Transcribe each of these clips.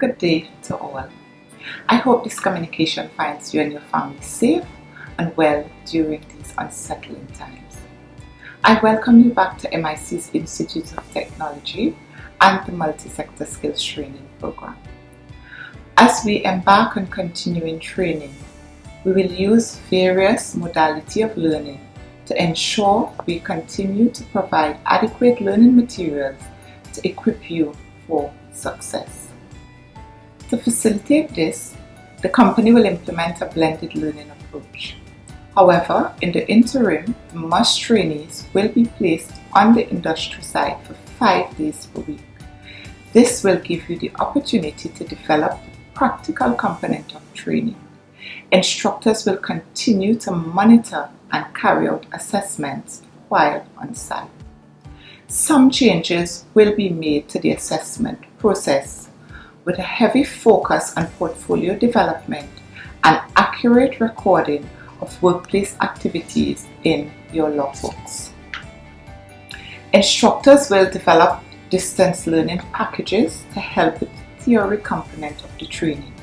Good day to all. I hope this communication finds you and your family safe and well during these unsettling times. I welcome you back to MIC's Institute of Technology and the Multi-Sector Skills Training Program. As we embark on continuing training, we will use various modalities of learning to ensure we continue to provide adequate learning materials to equip you for success. To facilitate this, the company will implement a blended learning approach. However, in the interim, the MuST Trainees will be placed on the industry side for 5 days per week. This will give you the opportunity to develop the practical component of training. Instructors will continue to monitor and carry out assessments while on site. Some changes will be made to the assessment process, with a heavy focus on portfolio development and accurate recording of workplace activities in your logbooks. Instructors will develop distance learning packages to help with the theory component of the training.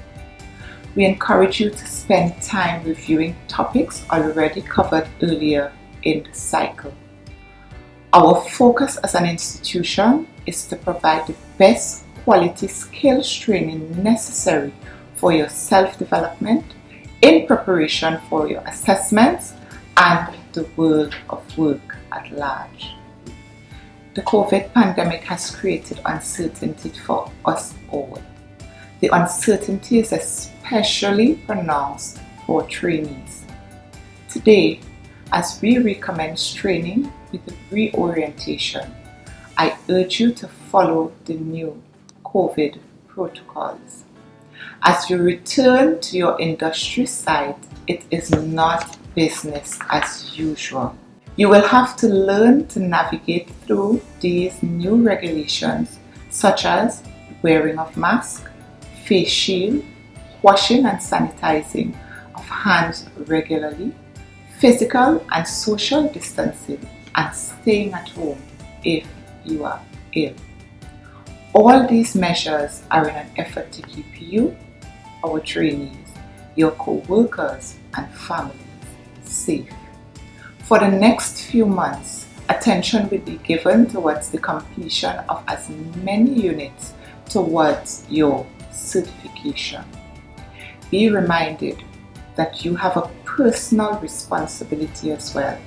We encourage you to spend time reviewing topics already covered earlier in the cycle. Our focus as an institution is to provide the best quality skills training necessary for your self-development in preparation for your assessments and the world of work at large. The COVID pandemic has created uncertainty for us all. The uncertainty is especially pronounced for trainees. Today, as we recommence training with the reorientation, I urge you to follow the new COVID protocols. As you return to your industry site, it is not business as usual. You will have to learn to navigate through these new regulations, such as wearing of masks, face shield, washing and sanitizing of hands regularly, physical and social distancing, and staying at home if you are ill. All these measures are in an effort to keep you, our trainees, your co-workers and families safe. For the next few months, attention will be given towards the completion of as many units towards your certification. Be reminded that you have a personal responsibility as well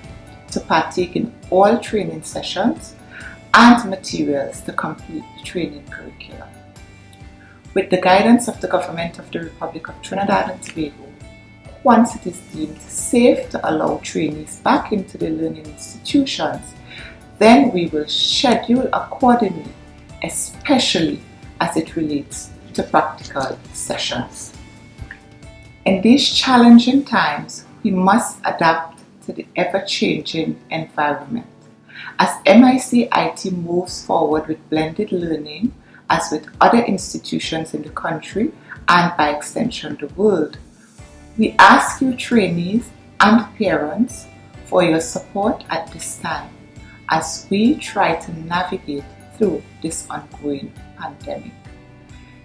to partake in all training sessions and materials to complete the training curriculum. With the guidance of the Government of the Republic of Trinidad and Tobago, once it is deemed safe to allow trainees back into the learning institutions, then we will schedule accordingly, especially as it relates to practical sessions. In these challenging times, we must adapt to the ever-changing environment. As MIC IT moves forward with blended learning, as with other institutions in the country and by extension the world, we ask you trainees and parents for your support at this time as we try to navigate through this ongoing pandemic.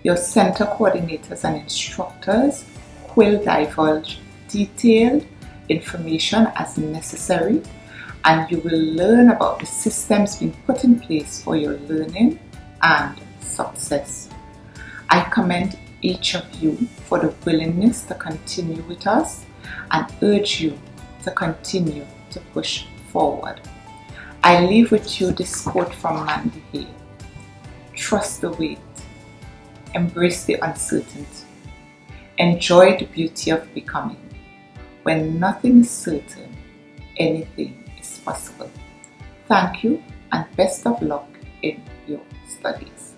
Your center coordinators and instructors will divulge detailed information as necessary, and you will learn about the systems being put in place for your learning and success. I commend each of you for the willingness to continue with us and urge you to continue to push forward. I leave with you this quote from Mandy Hay: "Trust the wait, embrace the uncertainty, enjoy the beauty of becoming. When nothing is certain, anything is possible." Thank you and best of luck in your studies.